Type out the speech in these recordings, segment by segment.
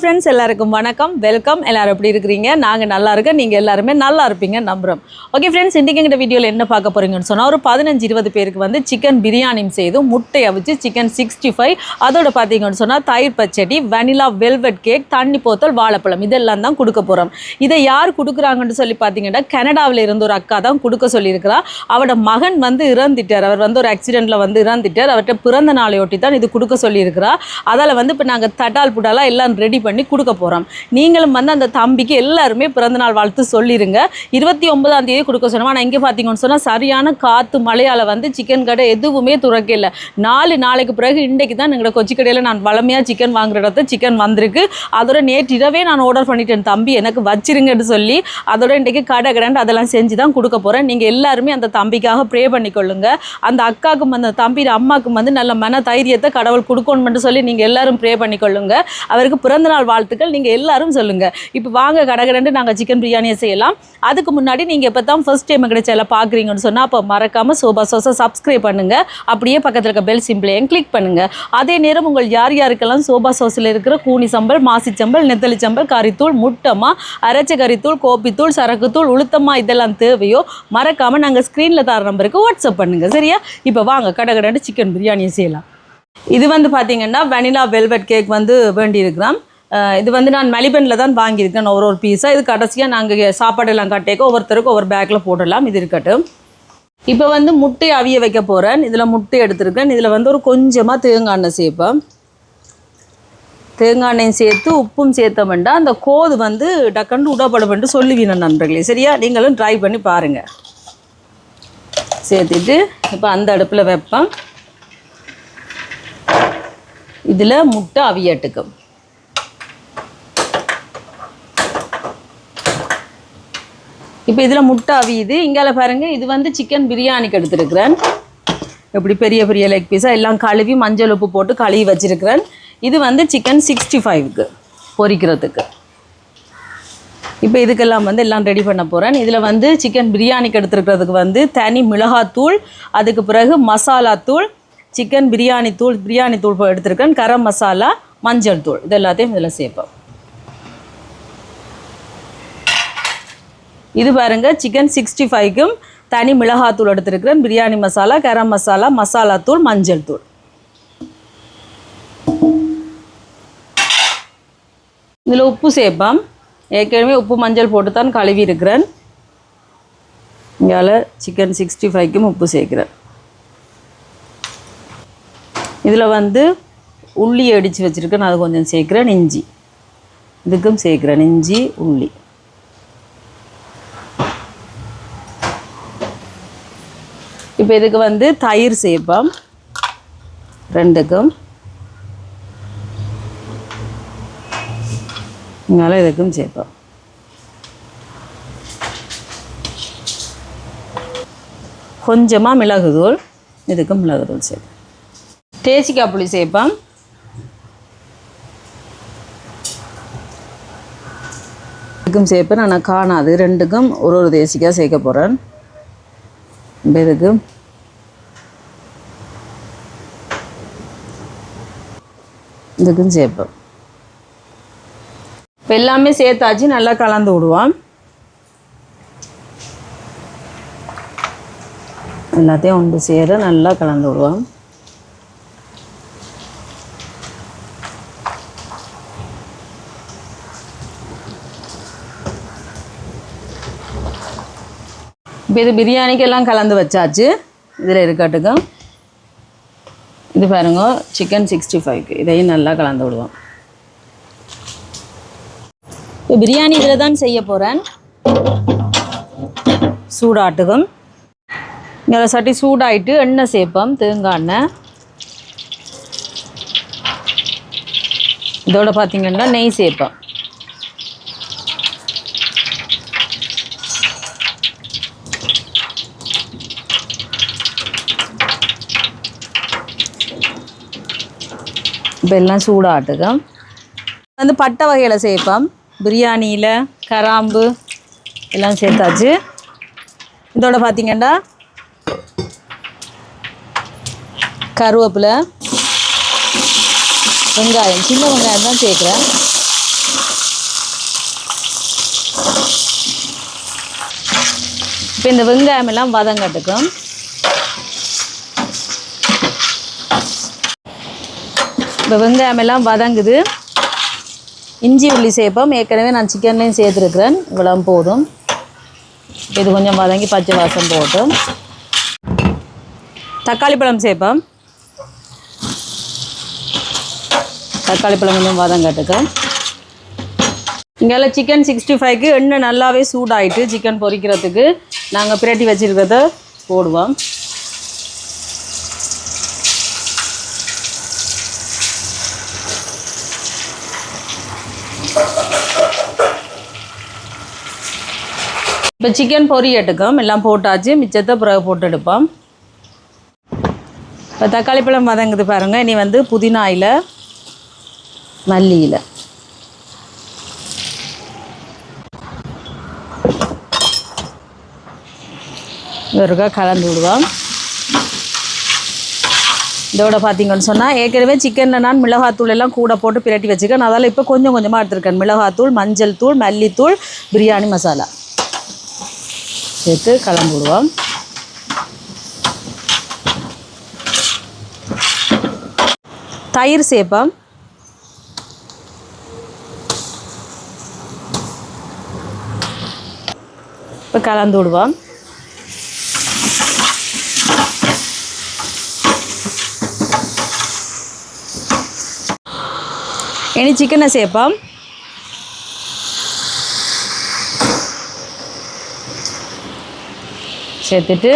Friends எல்லாருக்கும் வணக்கம், welcome. எல்லாரும் எப்படி இருக்கிறீங்க? நாங்கள் நல்லா இருக்கோம், நீங்கள் எல்லாருமே நல்லா இருப்பீங்க நம்புகிறோம். ஓகே ஃப்ரெண்ட்ஸ், இன்றைக்கி எங்கள் வீடியோவில் என்ன பார்க்க போகிறீங்கன்னு சொன்னால், ஒரு 15-20 பேருக்கு வந்து சிக்கன் பிரியாணி செய்து முட்டை அவிச்சு சிக்கன் 65, அதோட பார்த்தீங்கன்னு சொன்னால் தயிர் பச்சடி, வெனிலா வெல்வெட் கேக், தண்ணி போத்தல், வாழைப்பழம் இதெல்லாம் தான் கொடுக்க போகிறோம். இதை யார் கொடுக்குறாங்கன்னு சொல்லி பார்த்தீங்கன்னா, கனடாவில் இருந்து ஒரு அக்கா தான் கொடுக்க சொல்லியிருக்கிறா. அவரோட மகன் வந்து இறந்துட்டார். அவர் வந்து ஒரு ஆக்சிடெண்ட்டில் வந்து இறந்துட்டார். அவர்கிட்ட பிறந்த நாளையொட்டி தான் இது கொடுக்க சொல்லியிருக்கிறா. அதால் வந்து இப்போ நாங்கள் தட்டால் புடாலாக எல்லாம் ரெடி பண்ணி கொடுக்க போகிறோம். நீங்களும் வந்து அந்த தம்பிக்கு எல்லாருமே பிறந்தநாள் வாழ்த்து சொல்லிடுங்க. 29ஆம் தேதி கொடுக்க சொன்னோம். ஆனால் இங்கே பார்த்தீங்கன்னு சொன்னால் சரியான காற்று மழையால் வந்து சிக்கன் கடை எதுவுமே துறக்க இல்லை. 4 நாளைக்கு பிறகு இன்றைக்கு தான் எங்களோட கொச்சி கடையில் நான் வளமையாக சிக்கன் வாங்குற இடத்துல சிக்கன் வந்திருக்கு. அதோட நேற்று இரவே நான் ஆர்டர் பண்ணிட்டேன், தம்பி எனக்கு வச்சிருங்கன்னு சொல்லி. அதோட இன்றைக்கு கடை கடைண்டு அதெல்லாம் செஞ்சு தான் கொடுக்க போகிறேன். நீங்கள் எல்லாருமே அந்த தம்பிக்காக ப்ரே பண்ணிக்கொள்ளுங்க. அந்த அக்காவுக்கும் அந்த தம்பியோட அம்மாவுக்கும் வந்து நல்ல மன தைரியத்தை கடவுள் கொடுக்கணும்னு சொல்லி நீங்கள் எல்லாரும் ப்ரே பண்ணிக்கொள்ளுங்க. அவருக்கு பிறந்தநாள் வாழ்த்துக்கள் நீங்கள் எல்லாரும் சொல்லுங்கள். இப்போ வாங்க கடகடன்னு நாங்கள் சிக்கன் பிரியாணியை செய்யலாம். அதுக்கு முன்னாடி நீங்கள் இப்போ தான் ஃபர்ஸ்ட் டைம் எங்களை சேனலை பார்க்குறீங்கன்னு சொன்னால் அப்போ மறக்காமல் சோபா சோஸை சப்ஸ்கிரைப் பண்ணுங்கள். அப்படியே பக்கத்தில் இருக்க பெல் சிம்பிளையும் கிளிக் பண்ணுங்கள். அதே நேரம் உங்கள் யார் யாருக்கெல்லாம் சோபா சோஸில் இருக்கிற கூனி சம்பல், மாசிச்சம்பல், நெத்தலி சம்பல், கறித்தூள், முட்டமா, அரைச்ச கறித்தூள், கோப்பித்தூள், சரக்குத்தூள், உளுத்தமா இதெல்லாம் தேவையோ மறக்காமல் நாங்கள் ஸ்க்ரீனில் தர நம்பருக்கு வாட்ஸ்அப் பண்ணுங்கள். சரியா? இப்போ வாங்க கடகடன்னு சிக்கன் பிரியாணியை செய்யலாம். இது வந்து பார்த்திங்கன்னா வெனிலா வெல்வெட் கேக் வந்து வேண்டியிருக்கிறோம். இது வந்து நான் மெலிபனில் தான் வாங்கியிருக்கேன் ஒரு பீஸாக. இது கடைசியாக நாங்கள் சாப்பாடெல்லாம் கட்டேக்க ஒவ்வொருத்தருக்கும் ஒவ்வொரு பேக்கில் போடலாம். இது இருக்கட்டும். இப்போ வந்து முட்டை அவிய வைக்க போகிறேன். இதில் முட்டை எடுத்துருக்கேன். இதில் வந்து ஒரு கொஞ்சமாக தேங்காய் எண்ணெய் சேர்ப்பேன். தேங்காய் எண்ணெயும் சேர்த்து உப்பும் சேர்த்த வேண்டாம். அந்த கோது வந்து டக்குன்னு உடப்படும் சொல்லுவீங்க நண்பர்களே. சரியா? நீங்களும் ட்ரை பண்ணி பாருங்கள். சேர்த்துட்டு இப்போ அந்த அடுப்பில் வைப்பேன். இதில் முட்டை அவியட்டுக்கும். இப்போ இதில் முட்டை அவியுது. இங்கால பாருங்கள், இது வந்து சிக்கன் பிரியாணிக்கு எடுத்துருக்கிறேன். இப்படி பெரிய பெரிய லெக் பீஸாக எல்லாம் கழுவி மஞ்சள் உப்பு போட்டு கழுவி வச்சுருக்கிறேன். இது வந்து சிக்கன் 65க்கு பொரிக்கிறதுக்கு. இப்போ இதுக்கெல்லாம் வந்து எல்லாம் ரெடி பண்ண போகிறேன். இதில் வந்து சிக்கன் பிரியாணிக்கு எடுத்துருக்கிறதுக்கு வந்து தனி மிளகாத்தூள், அதுக்கு பிறகு மசாலா தூள், சிக்கன் பிரியாணி தூள் எடுத்துருக்கேன், கரம் மசாலா, மஞ்சள் தூள், இது எல்லாத்தையும் இதில் சேர்ப்போம். இது பாருங்கள், சிக்கன் 65க்கும் தனி மிளகாத்தூள் எடுத்துருக்கிறேன், பிரியாணி மசாலா, கரம் மசாலா, மசாலா தூள், மஞ்சள் தூள். இதில் உப்பு சேர்ப்போம். ஏற்கனவே உப்பு மஞ்சள் போட்டு தான் கழுவி இருக்கிறேன். இங்கால சிக்கன் 65க்கும் உப்பு சேர்க்குறேன். இதில் வந்து உள்ளி அடித்து வச்சுருக்கேன், அது கொஞ்சம் சேர்க்குறேன். இஞ்சி இதுக்கும் சேர்க்குறேன், இஞ்சி உள்ளி. இப்போ இதுக்கு வந்து தயிர் சேர்ப்போம் 2க்கும். இதனால் இதுக்கும் சேர்ப்போம். கொஞ்சமாக மிளகுத்தூள், இதுக்கும் மிளகுத்தூள் சேர்ப்போம். தேசிக்காய் புளி சேர்ப்போம். இதுக்கும் சேர்ப்பேன். நான் காணாது 2க்கும் ஒரு தேசிக்காய் சேர்க்க போகிறேன். இதுக்கும் இதுக்கும் சேர்ப்போம். இப்போ எல்லாமே சேர்த்தாச்சு, நல்லா கலந்து விடுவோம். எல்லாத்தையும் ஒன்று சேர நல்லா கலந்து விடுவோம். இப்போ இது பிரியாணிக்கு எல்லாம் கலந்து வச்சாச்சு. இதில் இருக்கட்டுக்கும். இது பாருங்க, சிக்கன் 65க்கு இதையும் நல்லா கலந்து விடுவோம். இப்போ பிரியாணி இதில் தான் செய்ய போகிறேன். சூடாட்டுக்கும். இங்கே சட்டி சூடாயிட்டு எண்ணெய் சேர்ப்போம், தேங்காய் எண்ணெய். இதோட பார்த்திங்கன்னா நெய் சேர்ப்போம். இப்போ எல்லாம் சூடாட்டுக்கும். வந்து பட்டை வகையில் சேர்ப்போம். பிரியாணியில் கராம்பு எல்லாம் சேர்த்தாச்சு. இதோட பார்த்திங்கன்னா கருவேப்பிலை, வெங்காயம், சின்ன வெங்காயம் தான் சேர்க்குறேன். இப்போ இந்த வெங்காயம் எல்லாம் வதங்கட்டுக்கும். இப்போ வெங்காயம் எல்லாம் வதங்குது. இஞ்சி உள்ளி சேர்ப்போம். ஏற்கனவே நான் சிக்கன்லேயும் சேர்த்துருக்குறேன். இவ்வளோ போதும். இது கொஞ்சம் வதங்கி பச்சை வாசம் போட்டும். தக்காளி பழம் சேர்ப்போம். தக்காளி பழம் கொஞ்சம் வதங்கட்டுக்கு. இங்கெல்லாம் சிக்கன் 65க்கு எண்ணெய் நல்லாவே சூடாயிட்டு சிக்கன் பொரிக்கிறதுக்கு நாங்கள் பிரட்டி வச்சுருக்கிறத போடுவோம். இப்போ சிக்கன் பொரியட்டுக்கும் எல்லாம் போட்டாச்சு. மிச்சத்தை பிறகு போட்டு எடுப்போம். இப்போ தக்காளி பழம் வதங்குது பாருங்கள். இனி வந்து புதினா இலை, மல்லி இலை, ஒருக்கா கலந்து விடுவோம். இதோட பார்த்தீங்கன்னு சொன்னால் ஏற்கனவே சிக்கனில் நான் மிளகாத்தூள் எல்லாம் கூட போட்டு பிரட்டி வச்சுருக்கேன். அதால் இப்போ கொஞ்சம் கொஞ்சமாக எடுத்துருக்கேன். மிளகாத்தூள், மஞ்சள் தூள், மல்லித்தூள், பிரியாணி மசாலா சேர்த்து கலந்து விடுவோம். தயிர் சேர்ப்போம். இப்போ கலந்து விடுவோம். இனி சிக்கனை சேர்ப்போம். சேர்த்துட்டு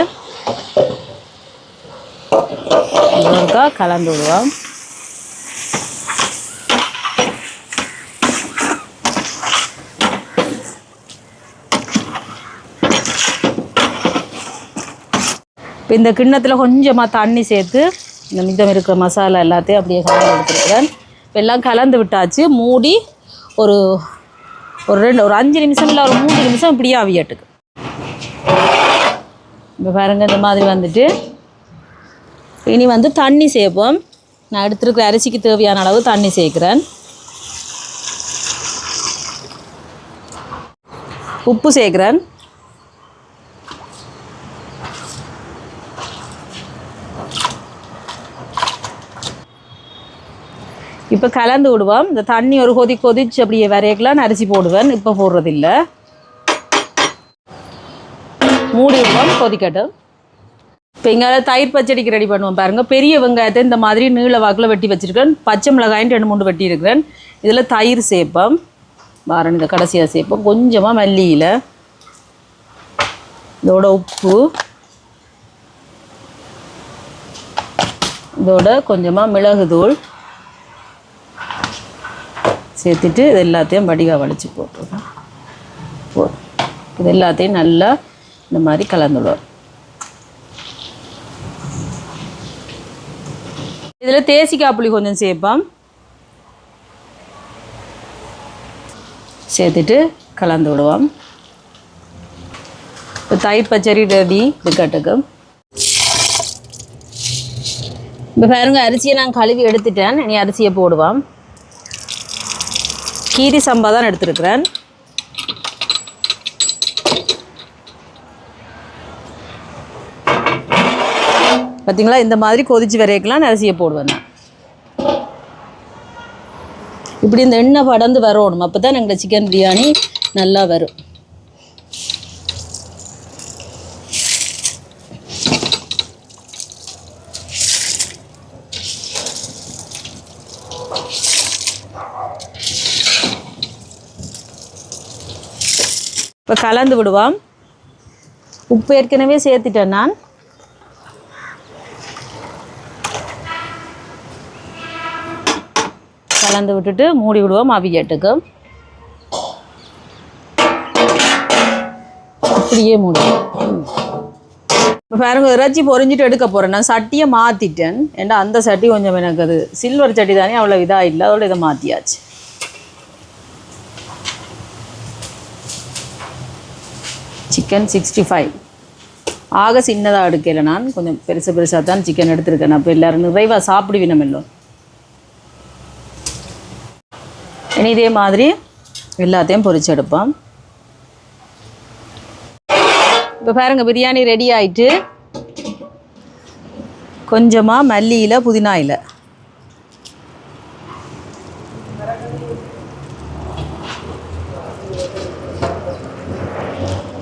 ஒருக்கா கலந்து விடுவோம். இப்போ இந்த கிண்ணத்தில் கொஞ்சமாக தண்ணி சேர்த்து இந்த மிதம் இருக்கிற மசாலா எல்லாத்தையும் அப்படியே கலந்து எடுத்துருக்குறேன். இப்போ எல்லாம் கலந்து விட்டாச்சு. மூடி ஒரு 5 நிமிஷம் இல்லை ஒரு 3 நிமிஷம் இப்படியே அவியட்டுக்கு. இப்போ பாருங்கள் இந்த மாதிரி வந்துட்டு இனி வந்து தண்ணி சேர்ப்போம். நான் எடுத்துருக்கிற அரிசிக்கு தேவையான அளவு தண்ணி சேர்க்குறேன். உப்பு சேர்க்குறேன். இப்போ கலந்து விடுவோம். இந்த தண்ணி ஒரு கொதிச்சு அப்படியே வரையக்கலாம் அரிசி போடுவேன். இப்போ போடுறதில்லை. மூடி விடுவோம், கொதிக்கட்டும். இப்போ இங்கே தயிர் பச்சடிக்கு ரெடி பண்ணுவோம் பாருங்கள். பெரிய வெங்காயத்தை இந்த மாதிரி நீள வாக்கில் வெட்டி வச்சுருக்கேன். பச்சை மிளகாயின்னு 2-3 வெட்டி இருக்கிறேன். இதில் தயிர் சேர்ப்போம். வாரன் இதை கடைசியாக சேர்ப்போம். கொஞ்சமாக மல்லியில், இதோட உப்பு, இதோட கொஞ்சமாக மிளகுத்தூள் சேர்த்துட்டு இது எல்லாத்தையும் வடிகாக வலிச்சு போட்டுருவோம். இது எல்லாத்தையும் நல்லா இந்த மாதிரி கலந்துடுவோம். இதில் தேசிக்காய் புளி கொஞ்சம் சேர்ப்போம். சேர்த்துட்டு கலந்து விடுவோம். இப்போ தயிர் பச்சடி ரெடி. இருக்கட்டுக்கு இப்போ பாருங்க அரிசியை நான் கழுவி எடுத்துட்டேன். இனி அரிசியை போடுவோம். கீரி சம்பா தான் எடுத்துருக்கிறேன். பார்த்தீங்களா, இந்த மாதிரி கொதிச்சு வரைக்கலாம் அரிசியை போடுவேன் நான். இப்படி இந்த எண்ணெய் படந்து வரணும். அப்போ தான் எங்கள் சிக்கன் பிரியாணி நல்லா வரும். இப்போ கலந்து விடுவோம். உப்பு ஏற்கனவே சேர்த்துட்டேன் நான். கலந்து விட்டுட்டு மூடி விடுவோம் அவியட்டுக்கு. அப்படியே மூடுவோம். இப்போ பாருங்க இறைச்சி பொரிஞ்சிட்டு எடுக்க போகிறேன். நான் சட்டியை மாற்றிட்டேன். ஏன்னா அந்த சட்டி கொஞ்சம் எனக்கு அது சில்வர் சட்டி தானே, அவ்வளோ இதாக இல்லை. அதோட இதை மாற்றியாச்சு. சிக்கன் 65 ஆக சின்னதாக எடுக்கலை. நான் கொஞ்சம் பெருசாக தான் சிக்கன் எடுத்துருக்கேன். அப்போ எல்லோரும் நிறைவாக சாப்பிடுவினம் எல்லோரும். இனி இதே மாதிரி எல்லாத்தையும் பொரிச்சு எடுப்போம். இப்போ பாருங்க பிரியாணி ரெடி ஆயிட்டு கொஞ்சமாக மல்லி இலை புதினா இலை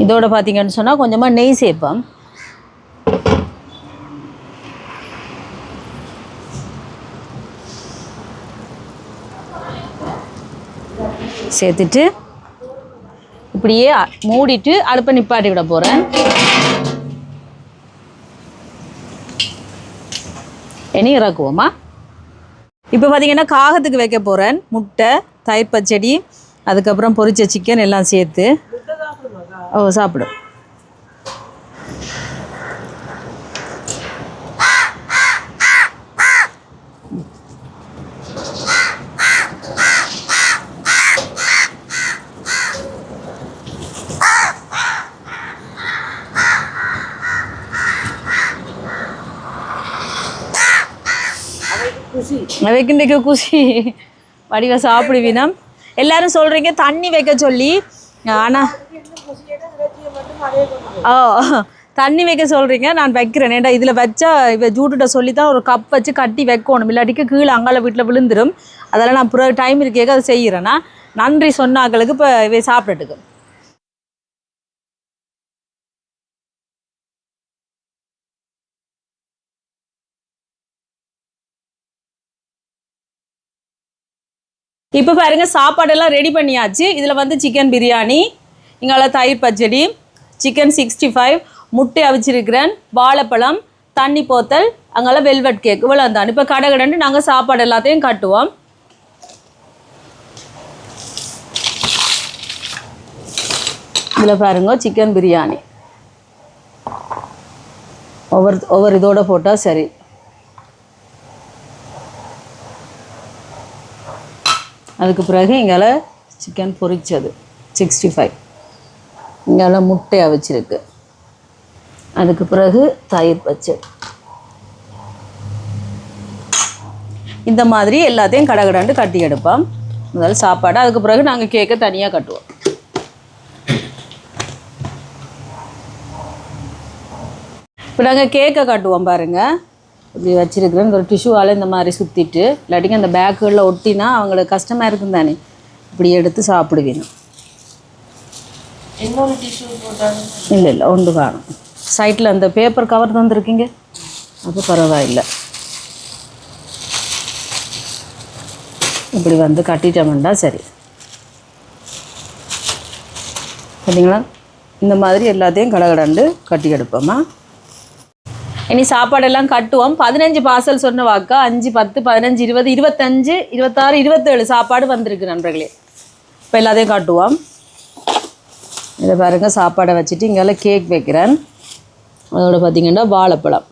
இதோட பார்த்தீங்கன்னு சொன்னால் கொஞ்சமாக நெய் சேர்ப்போம். சேர்த்துட்டு இப்படியே மூடிட்டு அடுப்பை நிப்பாட்டி விட போகிறேன். இனி இறக்குவோமா. இப்போ பார்த்தீங்கன்னா காகத்துக்கு வைக்க போகிறேன். முட்டை, தயிர் பச்சடி, அதுக்கப்புறம் பொரிச்ச சிக்கன் எல்லாம் சேர்த்து. ஓ சாப்பிடும். வைக்கின்ற குஷி வடிவ சாப்பிடுவீனா. எல்லாரும் சொல்கிறீங்க தண்ணி வைக்க சொல்லி. ஆனால் ஓ தண்ணி வைக்க சொல்கிறீங்க, நான் வைக்கிறேன். ஏன்டா இதில் வச்சா இவ ஜூட்டுகிட்ட சொல்லி தான் ஒரு கப் வச்சு கட்டி வைக்கணும், இல்லாட்டிக்கு கீழே அங்கால வீட்டில் விழுந்துடும். அதெல்லாம் நான் பிறகு டைம் இருக்கேக்க அதை செய்கிறேன்னா. நன்றி சொன்னாக்களுக்கு இப்போ இவை சாப்பிட்டுட்டுக்கு. இப்போ பாருங்கள் சாப்பாடெல்லாம் ரெடி பண்ணியாச்சு. இதில் வந்து சிக்கன் பிரியாணி, இங்கால தயிர் பச்சடி, சிக்கன் 65, முட்டை அவிச்சிருக்கிறேன், வாழைப்பழம், தண்ணி போத்தல், அங்கால வெல்வெட் கேக், இவ்வளோ தான். இப்போ கடை நாங்கள் சாப்பாடு எல்லாத்தையும் கட்டுவோம். இதில் பாருங்க சிக்கன் பிரியாணி ஒவ்வொரு இதோட போட்டால் சரி. அதுக்கு பிறகு இங்கால சிக்கன் பொரிச்சது 65, இங்கால முட்டையை வச்சிருக்கு. அதுக்கு பிறகு தயிர் பச்சடி. இந்த மாதிரி எல்லாத்தையும் கடகடாண்டு கட்டி எடுப்போம். முதல் சாப்பாடு, அதுக்கு பிறகு நாங்கள் கேக்கை தனியாக கட்டுவோம். இப்போ நாங்கள் கேக்கை கட்டுவோம் பாருங்கள். இப்படி வச்சுருக்கிறேன். ஒரு டிஷ்யூவால் இந்த மாதிரி சுற்றிட்டு, இல்லாட்டிங்க அந்த பேக்குகளில் ஒட்டினா அவங்களுக்கு கஷ்டமாக இருக்கும் தானே. இப்படி எடுத்து சாப்பிடுவீங்க. இன்னொரு டிஷ்யூ போட்டாங்க. இல்லை ஒன்று காணும். சைட்டில் அந்த பேப்பர் கவர் தந்துருக்கீங்க, அது பரவாயில்லை. இப்படி வந்து கட்டிட்டோம்னா சரி. பார்த்தீங்களா, இந்த மாதிரி எல்லாத்தையும் கடகடண்டு கட்டி எடுப்போமா. இனி சாப்பாடெல்லாம் கட்டுவோம். 15 பார்சல் சொன்ன வாக்கா 5, 10, 15, 20, 25, 26, 27 சாப்பாடு வந்திருக்கு நண்பர்களே. இப்போ எல்லாத்தையும் காட்டுவோம். இதை பாருங்கள், சாப்பாடை வச்சுட்டு இங்கே கேக் வைக்கிறேன். அதோட பார்த்திங்கன்னா வாழைப்பழம்,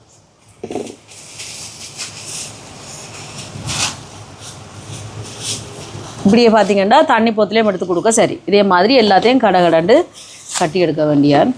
இப்படியே பார்த்திங்கன்னா தண்ணி போத்துலேயும் எடுத்து கொடுக்க சரி. இதே மாதிரி எல்லாத்தையும் கடகடண்டு கட்டி எடுக்க வேண்டியான்.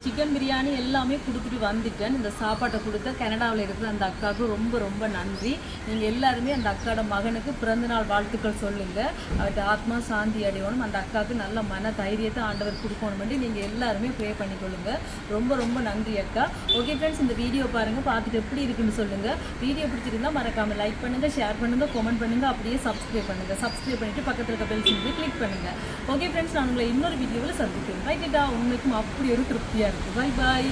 சிக்கன் பிரியாணி எல்லாமே கொடுத்துட்டு வந்துட்டேன். இந்த சாப்பாட்டை கொடுத்த கனடாவில் இருக்கிற அந்த அக்காவுக்கு ரொம்ப ரொம்ப நன்றி. நீங்கள் எல்லாருமே அந்த அக்காவோட மகனுக்கு பிறந்தநாள் வாழ்த்துக்கள் சொல்லுங்கள். அவர்கிட்ட ஆத்மா சாந்தி அடையணும், அந்த அக்காவுக்கு நல்ல மன தைரியத்தை ஆண்டவர் கொடுக்கணும். நீங்கள் எல்லாருமே ப்ரே பண்ணிக்கொள்ளுங்க. ரொம்ப ரொம்ப நன்றி அக்கா. ஓகே ஃப்ரெண்ட்ஸ், இந்த வீடியோ பாருங்கள், பார்த்துட்டு எப்படி இருக்குன்னு சொல்லுங்கள். வீடியோ பிடிச்சிருந்தா மறக்காமல் லைக் பண்ணுங்கள், ஷேர் பண்ணுங்கள், கமெண்ட் பண்ணுங்கள், அப்படியே சப்ஸ்கிரைப் பண்ணுங்கள். சப்ஸ்கிரைப் பண்ணிவிட்டு பக்கத்தில் இருக்க பெல் சிம்பிள் கிளிக் பண்ணுங்கள். ஓகே ஃப்ரெண்ட்ஸ், நான் உங்களை இன்னொரு வீடியோவில் சந்திக்கிறேன். ரைட்டா, உங்களுக்கும் அப்படி ஒரு திருப்தியாக இருக்குது. பாய் பாய்.